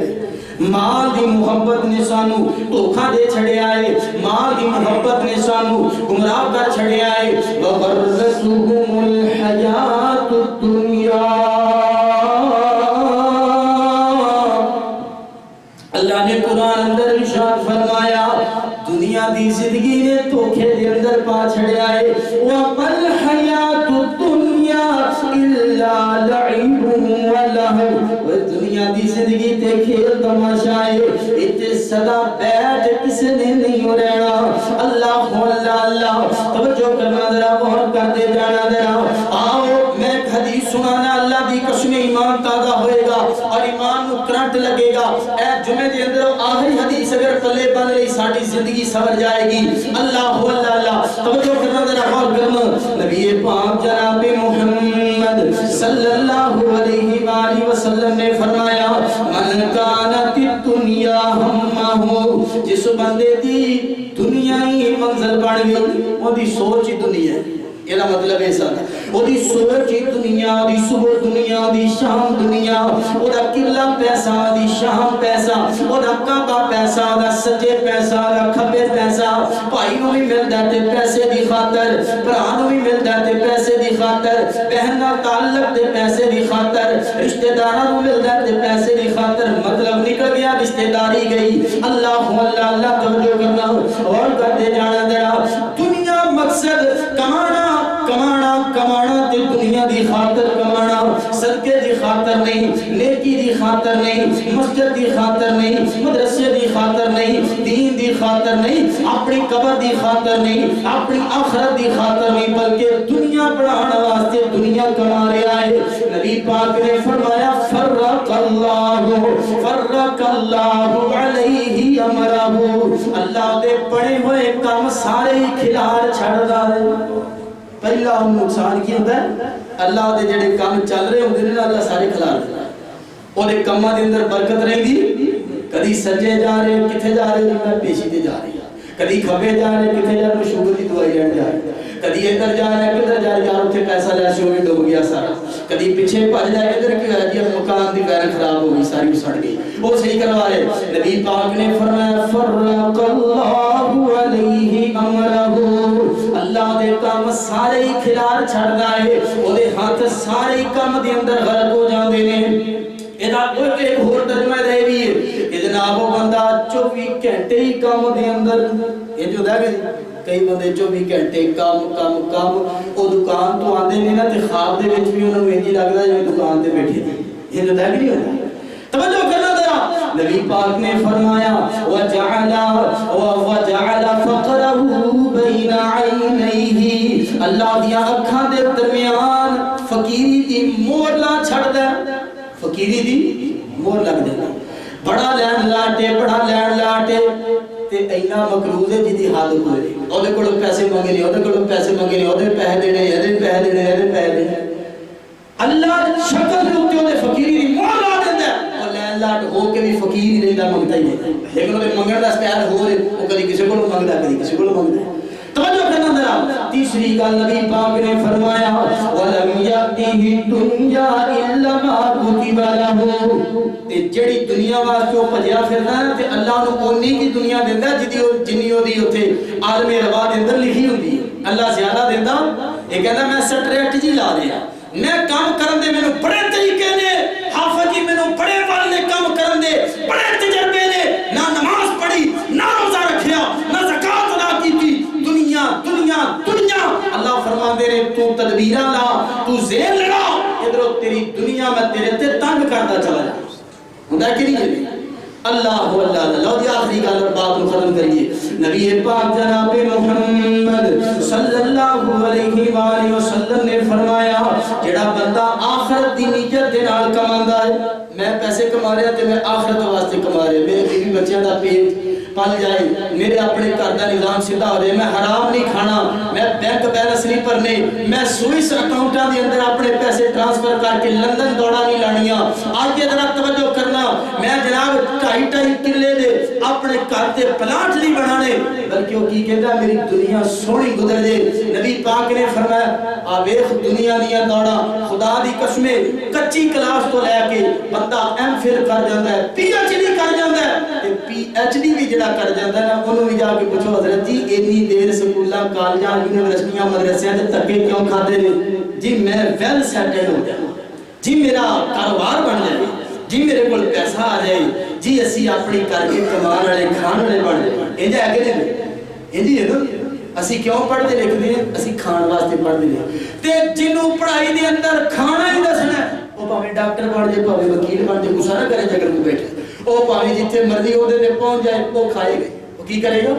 مال دی محبت نے سانو دھوکا دے چھڑیا ہے مال دی محبت نے سانو گمراہ کر چھڑیا ہے وغرتهم الحیات الدنیا اللہ نے قرآن اندر ارشاد فرمایا دنیا دی زندگی نے دھوکے دے اندر پا چھڑیا ہے وَمَا الْحَيَاةُ الدُّنْيَا إِلَّا لَعِبٌ وَلَهْوٌ دنیا دی زندگی تے کھیل تماشا ہے اتنے صدا بیٹھ کس نے نہیں ہو رہنا اللہ اللہ اللہ توجہ کرنا ذرا غور کر دے جانا ذرا آؤ میں ایک حدیث سنانا اللہ دی قسم ایمان تازہ ہوئے گا اور ایمان نو کرنٹ لگے گا اے جمعے دے اندر آخری حدیث اگر پلے بن رہی ساڑی زندگی سور جائے گی اللہ اللہ اللہ توجہ کرنا ذرا غور کرنا نبی پاک جناب محمد صلی اللہ علیہ وآلہ وسلم نے فرمایا من کانت الدنیا ہمہ جس بندے دی دنیا ہی منزل بڑھ گئی وہ دی سوچ ہی دنیا ہے یہ مطلب ایسا ہے وہ دی سوچ ہی دنیا دی صبح دنیا دی شام دنیا وہ دا قلعہ پیسہ دی شام پیسہ وہ دا کعبہ پیسہ دا سجے پیسہ دا کھبے پیسہ پائی بھائی نو بھی ملدا تے پیسے دی خاطر، بھرا نو بھی ملدا تے پیسے دی خاطر، بہن نال تعلق تے پیسے دی خاطر، رشتہ داراں نو ملدا تے پیسے دی خاطر، مطلب نکل گیا رشتہ داری گئی۔ اللہ اللہ اللہ توجہ کرنا اور کرتے جانا ذرا، دنیا مقصد کمانا کمانا کمانا تے دنیا دی خاطر کمانا، صدقے دی خاطر نہیں، نیکی دی خاطر نہیں، مسجد دی خاطر نہیں، مدرسے دی خاطر نہیں، دین دی خاطر نہیں، اپنی قبر دی خاطر نہیں، اپنی آخرت دی خاطر نہیں، بلکہ دنیا بڑھانا واسطے دنیا کما رہا ہے۔ نبی پاک نے فرمایا فرق اللہ علیہ امرہ، اللہ دے پڑے ہوئے کام سارے ہی کھلار چھڑ دے۔ پہلا ہم نقصان کی ہوتا ہے، اللہ دے جڑے کام چل رہے ہوندے نے اللہ سارے کھلار دے، اور ایک کاماں دے اندر برکت رہی دی، کدی سجے جا رہے کتھے جا رہے میں پیشی تے جا رہی ہے، کدی کھبے جا رہے کتھے جا رہے شوگر دی دوائی لین جا رہے، کدی ادھر جا رہے کدھر جا رہے یار اتنے پیسہ لے سے ہوئے ڈوب گیا سارا، کدی پیچھے بھج جائے ادھر کی ہوا جی مکان دی وائر خراب ہو گئی ساری سڑ گئی، وہ صحیح کروا رہے۔ نبی پاک نے فرمایا فرق اللہ علیہ امرہ، اللہ دے کام سارے ہی کھلار چھڑ دائے، وہ دے ہاتھ سارے ہی کام دے اندر غرق ہو جاندے نے۔ ایک اور ترجمہ دے بھی ہے کہ جناب وہ بندہ 24 گھنٹے ہی کام دے اندر، یہ جو دے گئے کئی بندے 24 گھنٹے کام کام کام، وہ دکان تو آندے نہیں نا تے خواب دے وچ بھی انہوں نے انجی لگدا جو دکان تے بیٹھے تھے، یہ جو دے بھی نہیں ہوتا۔ توجہ کرنا ذرا، نبی پاک نے فرمایا وَجَعَلَ فَقْرَهُ بَيْنَ عَيْنَيْهِ، اللہ دیا اکھاں دے درمیان فقیری دی مور لا چھڑ دے، فقیری دی مور لگ دے، بڑا لین لاٹے تے اینا مقروض ہے جی دی حال ہوئے، او دے کڑو پیسے مانگے نہیں، او دے کڑو پیسے مانگے نہیں، او دے پیسے دینے، او دے پیسے دینے، او دے پیسے دینے، اللہ شکل روتے ہو دے فقیری دی مور لا دے دے، اور لین لاٹ ہو کے بھی فقیر نہیں دا مانگتا ہی نہیں، لیکن وہ دے مانگن دا اسپیار ہو رہے، وہ کدی کسی کو مانگتا ہے کدی کسی کو مانگتا ہے۔ توجہ کرنا ذرا، تیسری گل نبی پاک نے فرمایا وَلَمْ يَأْتِهِ الدُّنْيَا إِلَّا مَا كُتِبَ لَهُ، تے جڑی دنیا واسطے وہ بھجیا پھردا ہے تے اللہ نو اونی کی دنیا دیندا جنی او دی اوتھے عالم روا دے اندر لکھی ہوندی ہے، اللہ زیادہ دیندا، یہ کہندا میں سٹریٹجی لا رہا، میں کام کرن دے مینوں بڑے طریقے نے، حافظ جی مینوں بڑے والے کام کرن دے بڑے تجربے نے، نہ نماز پڑھی نہ روزہ رکھیا نہ زکات ادا کیتی، دنیا دنیا دنیا، اللہ فرما دے رہے تو تدبیرہ لا، تو زیر لڑا، ادھر تیری دنیا میں تیرے تے تنگ کرتا چلا جائے، ہوتا کہ نہیں ہے؟ اللہ اللہ اللہ دی آخری گل اور بات کو ختم کریے۔ نبی پاک جناب محمد صلی اللہ علیہ وآلہ وسلم نے فرمایا جڑا بندہ آخرت دی نیت دے نال کماندا ہے، میں پیسے کما رہا تے میں آخرت واسطے کما رہا، میرے بیوی بچیاں دا پیٹ پل جائے، میرے اپنے گھر دا نظام سیدھا ہو جائے، میں حرام نہیں کھانا، میں بینک بیلنس نہیں بھرنے، میں سوئس اکاؤنٹاں دے اندر اپنے پیسے ٹرانسفر کر کے لندن دوڑا نہیں لانیاں۔ آج یہ ذرا توجہ کرنا، میں جناب 2.5 کلے دے اپنے گھر تے پلاٹ نہیں بنانے، بلکہ وہ کی کہتا ہے میری دنیا سونی گزر جے۔ نبی پاک نے فرمایا آویخ دنیا دیا دوڑا، خدا دی قسمیں کچی کلاس تو لے کے بندہ ایم فل کر جاندہ ہے، پی ایچ ڈی کر جاندہ ہے، پی ایچ ڈی بھی جڑا کر جاندہ ہے نا، انہوں بھی جا کے پوچھو حضرت جی اتنی دیر سکولہ کالجاں یونیورسٹیاں مدرسیاں تے تکے کیوں کھاتے ہیں؟ جی میں ویل سیٹل ہو جائے، جی میرا کاروبار بن جائے، جی میرے کول پیسہ آ جائے، جی اسی اپنی کر کے کمان والے کھان والے بن جائے، یہ جائے کہ نہیں؟ یہ جی ہے نا، اسی کیوں پڑھتے لکھتے ہیں؟ اسی کھان واسطے پڑھتے ہیں، تے جنہوں پڑھائی دے اندر کھانا ہی دسنا ہے، وہ پاویں ڈاکٹر بن جائے، پاویں وکیل بن جائے، گسا نہ کرے جے اگر کوئی بیٹھے، وہ پاویں جتھے مرضی عہدے تے پہنچ جائے، وہ کھائے گئے، وہ کی کرے گا؟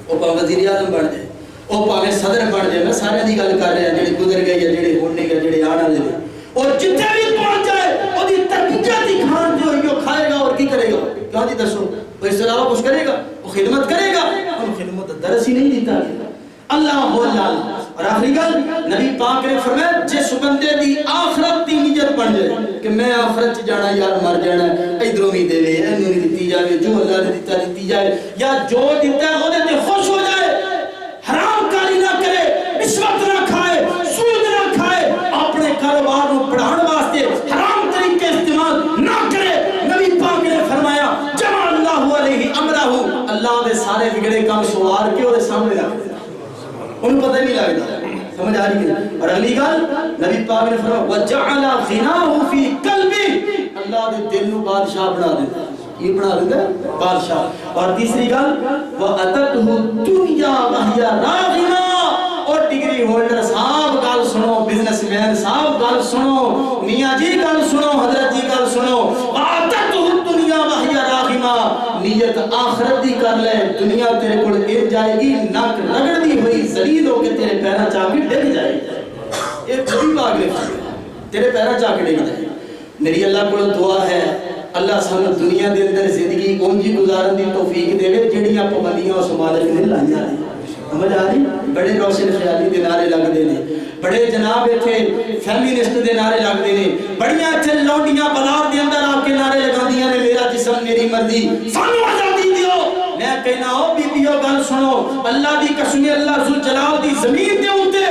وہ پاویں وزیر اعظم بن جائے، وہ پاویں صدر بن جائے، میں سارے دی گل کر رہا جڑے گزر گئے یا جڑے ہونے گئے جڑے آنے والے ہیں، اور جتھے بھی پہنچ جائے وہ دی تربیت ہی کھان جو ہے کھائے گا اور کی کرے گا؟ کیا جی دسو؟ وہ اس علاوہ کچھ کرے گا؟ وہ خدمت کرے گا؟ وہ خدمت درس ہی نہیں دیتا گیا۔ اللہ اللہ۔ اور آخری گل نبی پاک نے فرمایا جس بندے دی آخرت دی نیت بن جائے کہ میں آخرت جانا یار مر جانا ادھروں بھی دے لے اینوں نہیں دتی جائے جو اللہ نے دیتا دتی جائے یا جو دیتا ہے وہ تے خوش ہو جائے، حرام کاری نہ کرے، رشوت نہ کھائے، سود نہ کھائے، اپنے کاروبار کو بڑھانے واسطے حرام طریقے استعمال نہ کرے۔ نبی پاک نے فرمایا جمع اللہ علیہ امرہ، اللہ دے سارے بگڑے کام سوار کے اور سامنے رکھ دینا، انہوں پتہ نہیں لگتا، سمجھ آ رہی ہے؟ اور اگلی گل نبی پاک نے فرمایا وَجَعَلَ غِنَاهُ فِي قَلْبِهِ، اللہ دے دل نو بادشاہ بنا دیتا، یہ بنا دیتا ہے بادشاہ۔ اور تیسری گل وَأَتَتْهُ الدُّنْيَا وَهِيَ رَاغِمَةٌ، اور ڈگری ہولڈر صاحب گل سنو، بزنس مین صاحب گل سنو، میاں جی گل سنو، حضرت جی گل سنو، وَأَتَتْهُ الدُّنْيَا وَهِيَ رَاغِمَةٌ، نیت آخرت دی کر لے، دنیا تیرے کول گر جائے گی، نک رگڑ دی ہوئی ذلیل ہو کے تیرے پیرا چاہ کے ڈگ جائے گی، ایک خودی باغ نے تیرے پیرا چاہ کے ڈگ جائے گی۔ میری اللہ کو دعا ہے اللہ سانو دنیا دے اندر زندگی اونجی گزارن دی توفیق دے وے جڑیاں پابندیاں اس مالک نے لائیاں نے، سمجھ آ رہی؟ بڑے روشن خیالی دے نعرے لگدے نے، بڑے جناب ایتھے فیمنسٹ دے نعرے لگدے نے، بڑیاں ایتھے لونڈیاں بازار دے اندر آ کے نعرے لگاندیاں نے میرا جسم میری مرضی، سانو آزادی دیو۔ میں کہنا ہو بیبیو گل سنو، اللہ دی قسم اللہ ذوالجلال دی زمین دے اوتے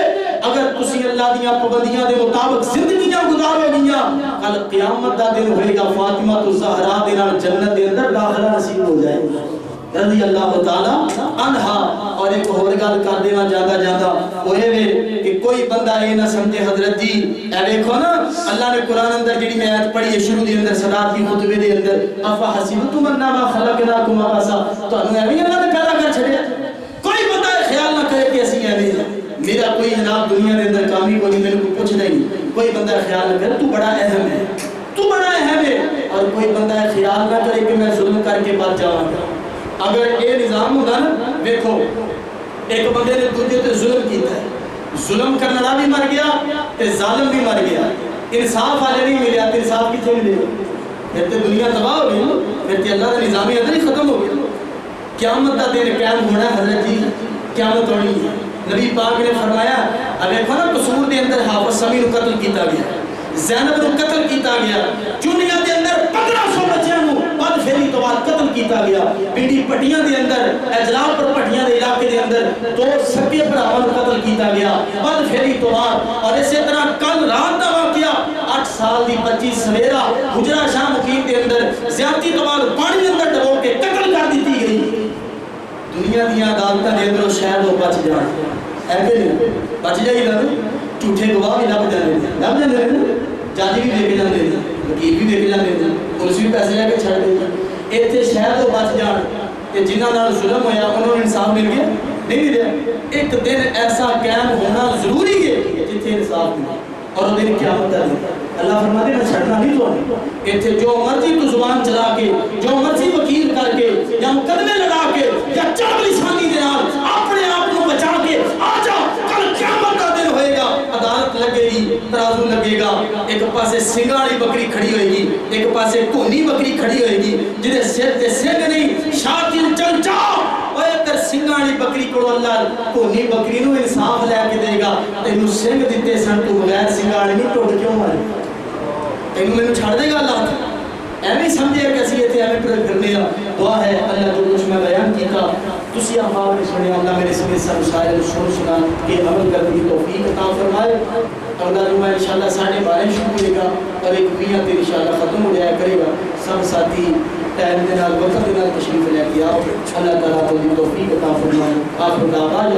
اگر تسی اللہ دیاں پابندیاں دے مطابق زندگیاں گزارو گیاں، کل قیامت دا دن ہوئے گا فاطمہ الزہرا دے نال جنت دے اندر داخلہ نصیب ہو جائے گا رضی اللہ تعالی عنہا۔ اور ایک اور گل کر دیواں جاتا جاتا وہ یہ کہ کوئی بندہ یہ نہ سمجھے حضرت جی اے دیکھو نا اللہ نے قرآن اندر جڑی میں آیت پڑھی ہے شروع دے اندر صلات کی خطبے دے اندر افحسبتم انما خلقناکم عبثا، تو انہوں نے اللہ نے پیدا کر چھڑیا، کوئی بندہ خیال نہ کرے کہ اسی ایویں ہیں، میرا کوئی جناب دنیا دے اندر کامی کوئی میرے کو پوچھ نہیں، کوئی بندہ خیال نہ کرے تو بڑا اہم ہے، تو بڑا اہم ہے، اور کوئی بندہ خیال نہ کرے کہ میں ظلم کر کے بچ جاواں گا۔ اگر یہ نظام ہوگا نا، دیکھو ایک بندے نے دوسرے تے ظلم کیتا ہے، ظلم کرنے والا بھی مر گیا تے ظالم بھی مر گیا، انصاف والے نہیں ملیا تے انصاف کتنے ملے گا؟ پھر تے دنیا تباہ ہو گئی، پھر تے اللہ کا نظام ادھر ہی ختم ہو گیا۔ قیامت کا دن قائم ہونا ہے حضرت جی، قیامت ہونی ہے۔ نبی پاک نے فرمایا اب دیکھو نا قصور دے اندر حافظ سمی کو قتل کیتا گیا، زینب کو قتل کیتا گیا، چونیا دے اندر 1500 بچیاں نو بد پھیری تو بعد قتل کیتا گیا، پنڈی پٹیاں دے اندر اجلال پر پٹیاں دے علاقے دے اندر دو سکے بھراواں نو قتل کیتا گیا بد پھیری تو بعد۔ اور اسی طرح کل رات دا واقعہ 8 سال دی بچی سویرا حجرہ شاہ مقیم دے اندر زیادتی تو بعد پانی اندر ڈبو کے قتل کر دیتی گئی۔ دنیا دیاں عدالتاں دے اندر شاید وہ بچ جان، ہے کہ نہیں؟ بچ جائے گا، جھوٹے گواہ بھی لب جاندے ہیں، جج بھی لے کے جاندے ہیں، وکیل بھی لے کے جاندے ہیں، پولیس بھی پیسے لے کے چھڑ دے ہیں، ایتھے شاید وہ بچ جان کہ جنہاں نال ظلم ہویا انہوں نے انصاف مل گیا نہیں ملیا۔ ایک دن ایسا قائم ہونا ضروری ہے جتھے انصاف ملے، اور وہ دن قیامت کا دن۔ اللہ فرماتے ہیں میں چھڑنا نہیں تو ایتھے جو مرضی تو زبان چلا کے، جو مرضی وکیل کر کے یا مقدمے لگا کے یا چڑھ لسانی دے نال اپنے آپ کو بچا کے آ جا، کل قیامت کا دن ہوئے گا، عدالت لگے گی، ترازو لگے گا، ایک پاسے سنگھ والی بکری کھڑی ہوئے گی، ایک پاسے کونی بکری کھڑی ہوئے گی، جنہیں سر تے سنگھ نہیں شاکر چل جاؤ، اور ادھر سنگھ والی بکری کو اللہ کونی بکری نو انصاف لے کے دے گا، تینوں سنگھ دیتے سن تو بغیر سنگھ والی نہیں ٹوٹ کیوں مارے، تینوں میں چھڑ دے گا اللہ۔ ایویں سمجھے کہ اسی ایتھے ایویں پھرنے ہیں۔ دعا ہے اللہ جو کچھ میں بیان کیتا تسی احوال میں سنے، اللہ میرے سب سب سائر سنا کہ عمل کرنے کی توفیق عطا فرمائے۔ اگلا جمعہ انشاءاللہ 12:30 شروع ہوئے گا اور 1:20 تے انشاءاللہ ختم ہو جایا کرے گا۔ سب ساتھی ٹائم دے نال وقت دے نال تشریف لے کے آؤ، اللہ تعالیٰ کو توفیق عطا فرمائے۔ آخر دعوانا